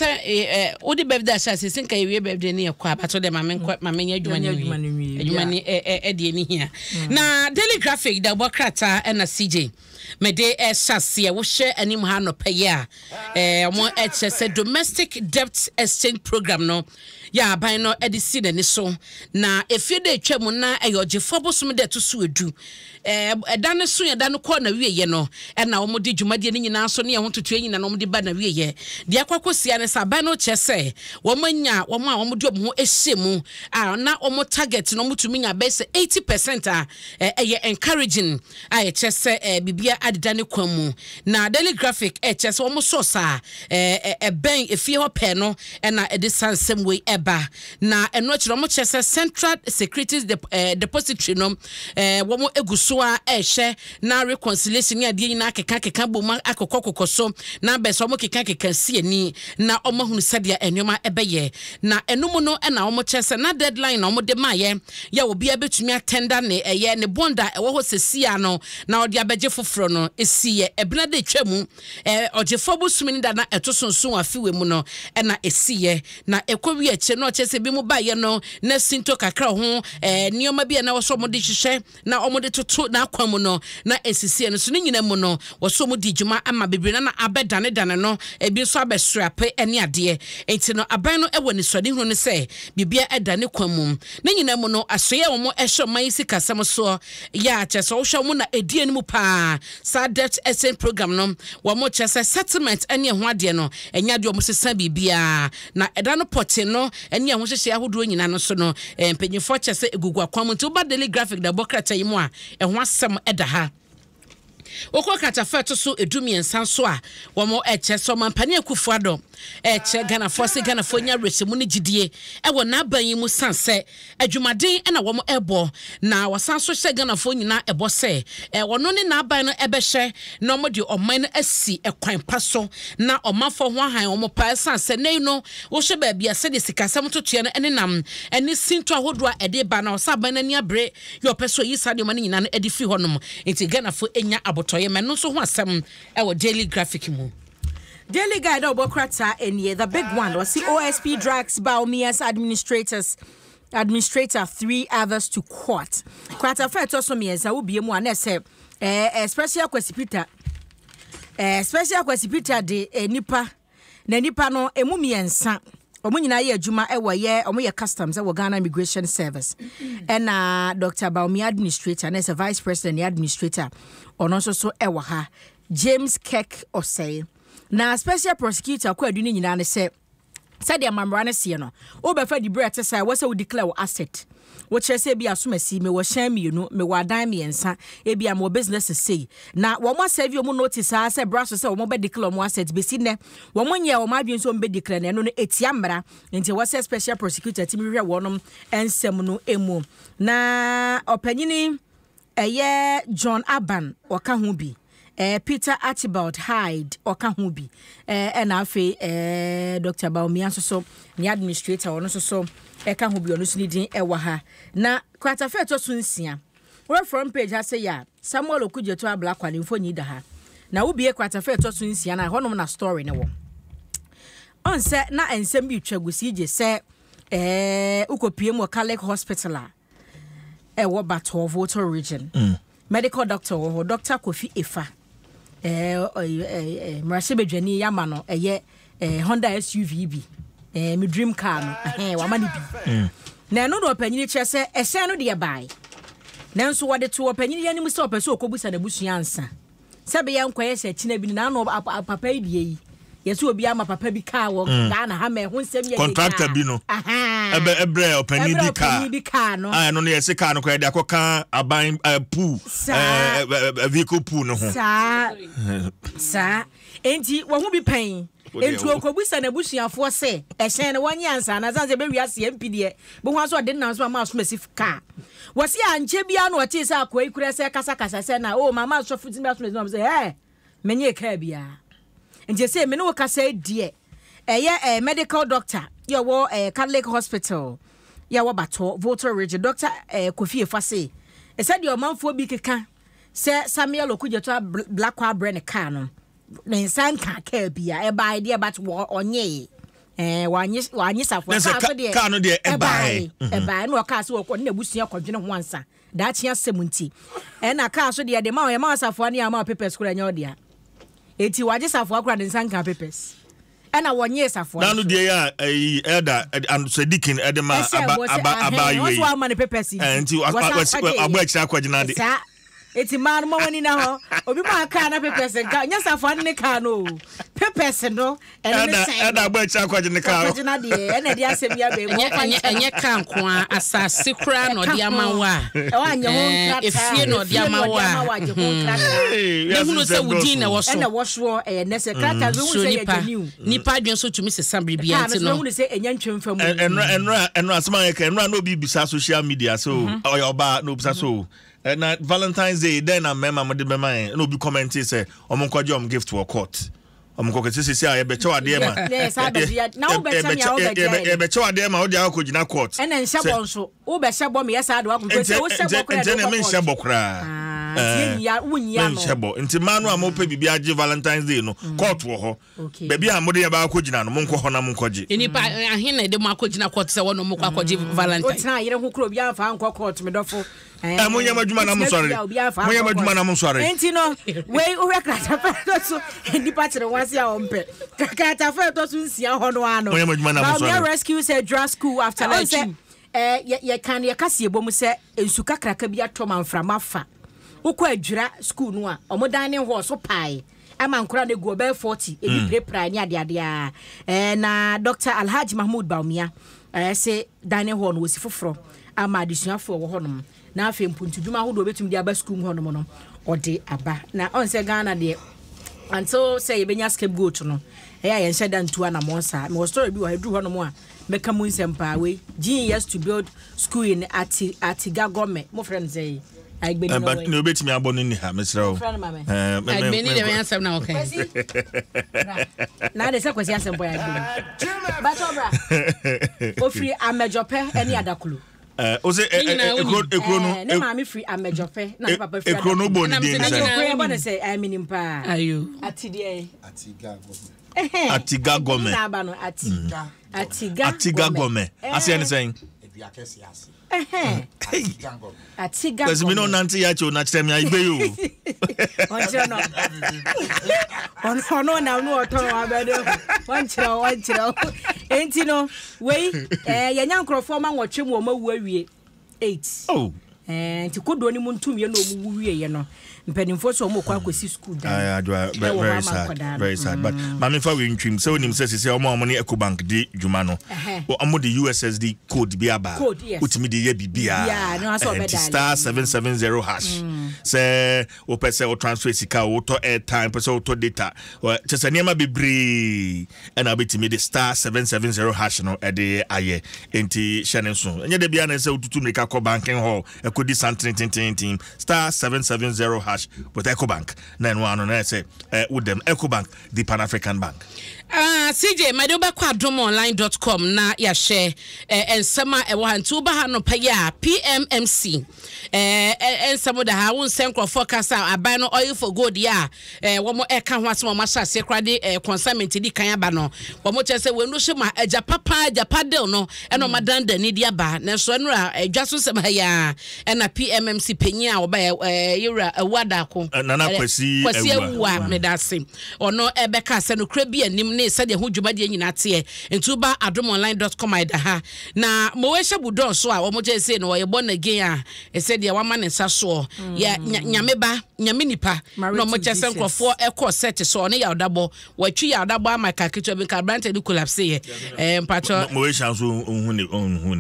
say odi birthday asase sinka ewie birthday ne yakwa abato de mame adwuma ni e de ni hia na Daily Graphic da bokrata na CJ me de sase wo hye anim ha no peye a mo say domestic debt exchange program no ya ban no edisi ne so na efie de twam na eyogefo bosom de to so edu eda ne so eda no ko na wieye no na wo de dwumade ne nyina so ne ho totu nyina no de ba na wieye de akwakosia ne sa ban no chese wo manya wo ma wo de ho ehyemu na wo target no mutumi nya bese 80% encouraging chese bibia adeda ne kwamu na Daily Graphic chese wo so sa ben efie ho pe no na edisansem we eba na eno chiro mo chese Central Securities Depository no wo mo eguso a ehye na reconciliation ya de nyina keka boma akokokoko so na beso mo keka siani na omo hunu sadia enwoma ebeye na enum no na omo chese na deadline na omo de maye ya obi abetumi attenda ne ne bonda ewo ho sesia no na odi abeje foforo no esiye ebna de twam ogefo busumi da na etosonso afiwe mu no na esiye na ekowi eche no chese bi mu baye no na sinto kakra ho nioma bia na woso mo de hihye na omo de toto na akwamu no na esisie no so ne nyina mu no woso mo di djuma ama bebre na abedane no ebi so abesrape ene ade enti no aban no ewo ni sode hu no se bibia edane kwamu ne nyina mu no asoye wo mo ehye man sika sam so ya chese wo hwe mo na edie ni mu pa sa debt exchange program no wo mo chese settlement ene ho ade no enya de wo sesa bibia na eda no pote no ene ho hyehye ahodo nyina no so no mpanyifo chese egugu akwamu nti ba Daily Graphic da bokrata yimu a ho asem eda ha okwa kata feto so edumi ensanso a wo mo eche so mampane akufu Adom eche Ghana force Ghana fonya resimu ne gidie wo na ban yi mu sanse adwumaden na wo mo ebo na wasanso hye Ghana fo nyina ebo se wono ne na ban no ebehye na mo de oman asi ekwan paso na omafo ho han wo mo pa sanse nei no wo hye ba bia se de sikasam totoe no ene nam ene sinto ahodo a ede ba na osaban na ni abre yo peso yi sade man nyina no ede fi honom enti Ghana fo enya abotoye meno so ho asem wo Daily Graphic mu Daily Guide Obokrata enye the big one was the OSP drags Baumia's administrator 3 others to court. Kwata feto so mieza wo bie mu anese special kwasipita de nipa na nipa no emu miensa omo nyina ye adwuma ewoye omo ye customs e Ghana Immigration Service and Dr. Baumia administrator and as a vice president the administrator ono so ewo ha James Keck Osei na special prosecutor kwa aduni nyina ne se said the mamrane se no obefa di brete say wo se wo declare asset wo chere se bia somasi me wo hyan mienu me wo adan miensa e bia mo business say na wo mo serve wo notice say braso say wo mo be declare mo asset be si ne wo mo nya wo ma bi nso be declare ne no etia mra nti wo se special prosecutor timi hwe wonom ensem no emu na opanyini eye John Aban oka ho bi Peter Archibald Hyde oka ho bi na afi Dr. Baumia so ni administrator ono so eka ho bi ono so ni din ewa ha na kwata feto so nsia we front page ha say ya Samuel Okujeto abla kwale mfonyi da ha na wo bie kwata feto so nsia na honom na story ne wo on se na ensem bi twagusi je se ukopie mo Catholic Hospital a wo Bato Voter Region medical doctor wo Dr. Kofi Efa Marase bedwani yama no Honda SUV bi me dream car no wa mani bi na no do panyini kire se ese no de bai nanso wode to panyini ya nim se opeso okobusa na busua ansa se be yankoye se kina bi na no papa yi die yesu obi ama papa bi car wo Ghana ha me ho nsem ye contractor bi no ebre opanyini di car no no no yesi car no ko de akoka aban pool vehicle pool no ho sa enti wo ho bi pen enti okobusa na busuafo se ehyen ne wonye ansa na zanze be wiase mpidie bo ho aso de nan so ma so masif car wose anche bia no oche se akoi kure se kasa se na o mama so futi bia so no se menye car bia nje say me no kasa die medical doctor ya wo Catholic Hospital ya wo Bato Voter Region Dr. Kofi Efa say e said your manfo bi keka say Samuel Okujeto black kwa brand car no na insan ka car bia e ba idea but wo onye wanyi safo so de ka no de ebai no ka so ko na busua kwadwene ho ansa da chia semunti na ka so de ma safo ne ama papers kura nya odia eti waje safo akura de nsanka papers na wonye safo na no de ya elder and sedikin edema aba you so ama ne papers enti agba kira kwagina de eti man mo wani na ho obi ma ka na papers nka nya safo ne ka no papers no elder agba kira kwagina ka kwagina de na de asem ya be mo enye ka nko asase kura no de amawa anya ho nkrata efie no de amawa ne hunu se wudi na wo so na wo so ne se krata zo hu se ye geniu nipa adwen so tumi se sambre bia nti no hunu se enya ntwemfa mu enra asema ye ka enra no bi bisa social media so oba no bisa so na Valentine's Day then na mema mo de mema no bi comment say omonkwaje gift to court omonkwaje say say be chewa de ma yes abia na wo be chewa ya be chewa de ma wo de akogina court ena nhyebo nso wo be hyebo me yesa de wa ko say wo hyebo kra de me nhyebo kra wunya no nhyebo nti manu amope bibia age Valentine's Day no court wo ho bebia amode ya ba akogina no monko ho na monkoje enipa ahina de mo akogina court say wono mo akogye Valentine o tena yire ho kro bia fa anko court me dofo munya madwuma na musore munya madwuma na musore enti no we wo krata fa so enipa tere wase a ompe krata fa to so nsia ho no ano munya madwuma na musore rescue say draw school after lunch ye kan ye kase ebomu se ensuka kraka bia to manframa fa ukọ adwira school no a omodan ne ho so pai ama nkura ne go be 40 ebi prepare ni ade na Dr. Alhaji Mahmoud Baumia say dane ho no wosi foforo ama adesuafo wo honom na afi mpuntudwuma hodo betum di aba school honom no ode aba na on say Ghana de until say yebenya scapegoat no ye nhyeda ntua na monsa me story bi wa hadu honom a meka mu nsempa we years to build school in Atiga Gome mo friend say but no bet me abon ni ha mesra o agbeni de me ansem na okay na de se kwesi ansem boy agbeni but obra ofri amejope eni adakulu o se ekro no ne ma me free amejope na papa free ekro no bo ni dey say ekro bo say I mean pa ayo Atiga Gome na ba no Atiga Gome ase ni saying Atiga because me no nanti ya cho na kire me agbe yo ono na no oton wa bedo wan kire enti no we ye nyankrofo ma nwotwe mu o ma wu awie 8 enti kodo ni mu ntum ye no mu wu wie ye no mpanimfo so mo kwa kwesi school da very sad but mama fa we ntwim so onim se omo ne EcoBank di dwuma no omo the USSD code bi aba utimi de ye bibia star 770 hash se o pese o transfer sika o to airtime pese o to data chese niam bebre na betimi de star 770 hash no e de aye enti hye so enye de bia na se otutu meka ko banking hall ekodi santin star 770 hash with EcoBank na no ano na say with them EcoBank the Pan African Bank CJ madoba kwa adomonline.com na ya share ensema ewo hantu ba ha no pa ya PMMC ensemo da ha won senkro forecast aban no oil for gold ya wo mo eka ho asem ma sha se krade consignment di kan aba no wo mo chese we no hye ma aja padel no eno madan da ni di aba na so no adwaso sem ha ya na PMMC penyi a wo ba yura awada ko nana kwasi ewa medase ono ebeka se no kra bi anim ne sade ho dwumade nyina te entuba adomonline.com ida ha na mo we hyebudo so a wo mo je se no ye born again a ese de wa ma ne sa so ya nyameba nyamenipa no mo chese nkrofo ekọ set so ne ya odabo watwi ya odabo amaka keto bi ka brante di collapse ye mpacho mo we shan so hu ni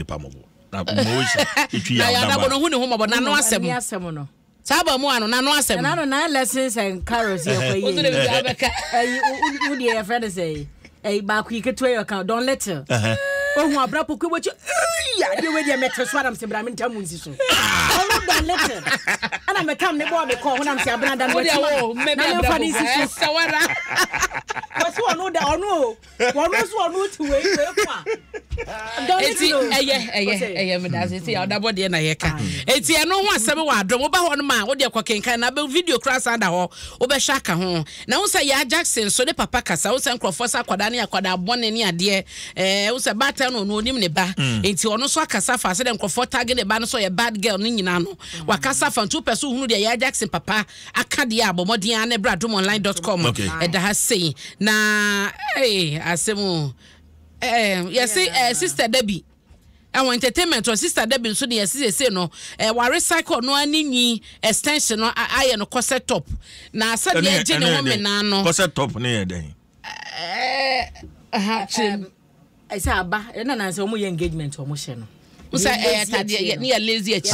pa mo na mo we itwi ya odabo no hu ni hu mo na no asem no Saba mo ano na no asem na no na lessons and carols here for you who the friend say ba ku iketo your account don't let her hu abra poku bochi ya de we de meto so adam se bra me ntamu nsi so don't let her ana me kam ne bo me call when am se abra dan na me fa ni nsi so sawara what's one no da ono so ono ti we kwa eti eye me da eti ya odabo de na ye ka eti eno ho asebe wa Adom oba ho no ma wo de kwakenkan na be video class under ho wo be shaka ho na wo say ya Jackson so de papa kasa wo say nkrofo sa kwada ne akwada bone ne ade wo say bata no onim ne ba enti ono so akasa fa se de nkrofo tag ne ba no so ye bad girl ne nyina no wakasa fa 2 person hunu de ya Jackson papa aka de abomodin ane bradomonline.com da ha say na asemu yes sister Debbie our entertainment or sister Debbie so dey say no wa recycle no aninyi extension no aye no corset top na asa dey je ne woman na no corset top ne ye den esa aba na say omo engagement omo hye no Musa tade ne ya lazy achi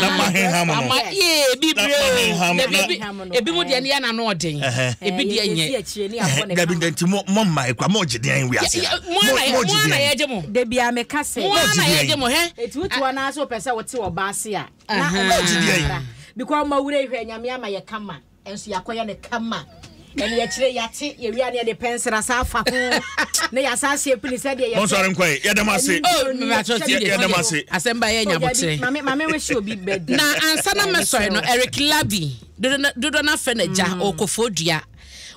na maheham ebi mu de ne ya na no oden ebi de enye gabi denti mo mai kwa mo giden wi ase mo na ye jemo de bia me ka se mo na ye jemo he etutu na so pese wote oba ase a na mo giden because ma wure hwe nyame ama ye kama enso yakoye ne kama and ye chire yati ye wi ane de pensera sa fa ho ne ya sa se pini se de ye mo sore nkoi ye dem ase me ba to ti ye dem ase asemba ye nya botre mame we shi obi bed na ansa na me sore no Eric Labi dodo na fe na ja okofodua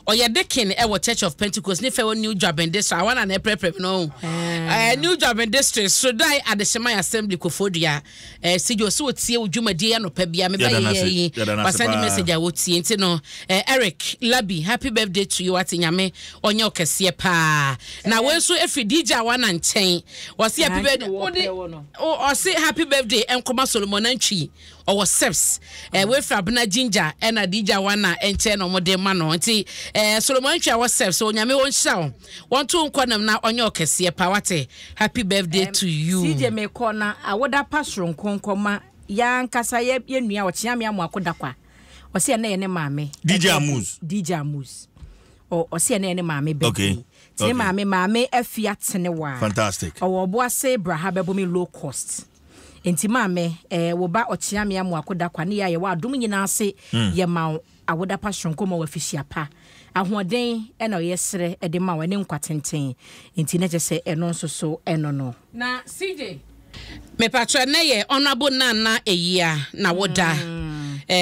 oye dekin e wo Church of Pentecost ni fe wo New Joburg district I wanna na prepare no New Joburg district so dai Adeshema Assembly kofodua sijo so tie odwumadi ya no pa bia me ba ye pasani message a wo tie nti no Eric Labi happy birthday to you atinyame onye okese pa na we so efi DJ wana nchen wo say happy birthday o say happy birthday enkoma Solomon Antwi or steps we fra bna ginger and a DJ wana enche no mode ma no nti Solomon Antwi our steps so nyame won hia won to nkwanam na onye okese pa wate happy birthday to you CJ me kona awoda pasron konkoma ya nkasa ye nua ochiame amoakoda kwa o se na ye ne maame DJ Amuz o se na ye ne maame be okay te maame afia tene wa fantastic o bo ase braha bebo me low cost enti maame wo ba ochiame amoakoda kwa ne ya ye wa Adom nyina ase ye ma awoda pasron koma wa fisia pa ahoden ena yesre ede ma wa ne nkwatenten enti na jese eno nso so eno no na CJ me patro na ye honorable nana eyia na woda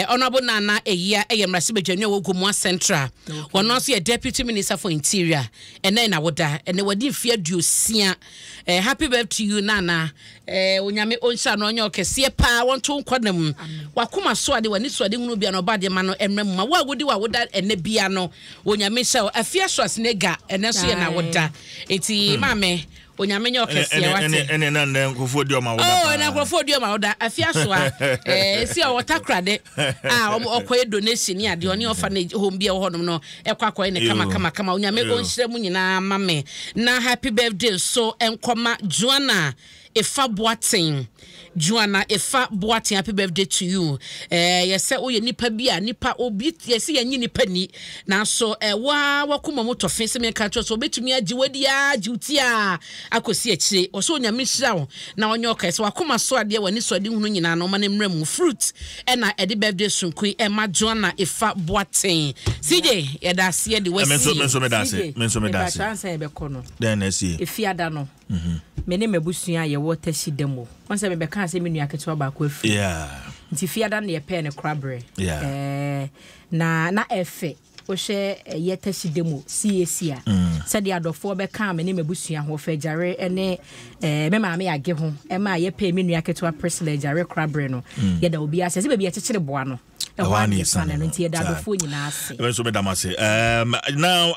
honorable nana eyia eyemrase bedwane wo Gomua Central wono so ye deputy minister for interior ena na woda ene wadi fie aduosia happy birthday to you nana onyame onsha no onye okese pa wonto nkwanam wakoma so ade wani so ade hunu bia no bade ma no emrem ma wa wodi wa woda ene bia no onyame sha afia so asnega ene so ye na woda eti mame onyame nye okese wate ene na nkofo di o ma woda na nkofo di o ma woda afia so a si o watakrade okoye donation ni ade oni orphanage home bia ho no ekwakoye ne kama onyame onhyira mu nyina mame na happy birthday so enkoma Joanna Efa Boatin happy birthday to you yes o ye nipa bia nipa obi yes ye nyi nipa ni na so wa kuma moto fense me ka so betumi agi wadi a jiuti a akosi akire o so nyame hira wo na onye okese wa kuma so ade wani so ade hunu nyina no ma ne mrem fruit na edi birthday sunkui ma Joanna Efa Boatin CJ ye da se de wasi menso me da se chance be kono den esi efiada no mene mebusua ye water shidemo once me be kan se menu aketo ba ko afi nti fiada na ye pe ne krabre na efe o hwe ye tashidemo CAC a said the adofo be kan mene mebusua ho fa jare ene me maame age ho e ma ye pe menu aketo president jare krabre no ye da obi ase se be ye chekere boa no e ho ani sana no nti ye da adofo nyina ase so me damase now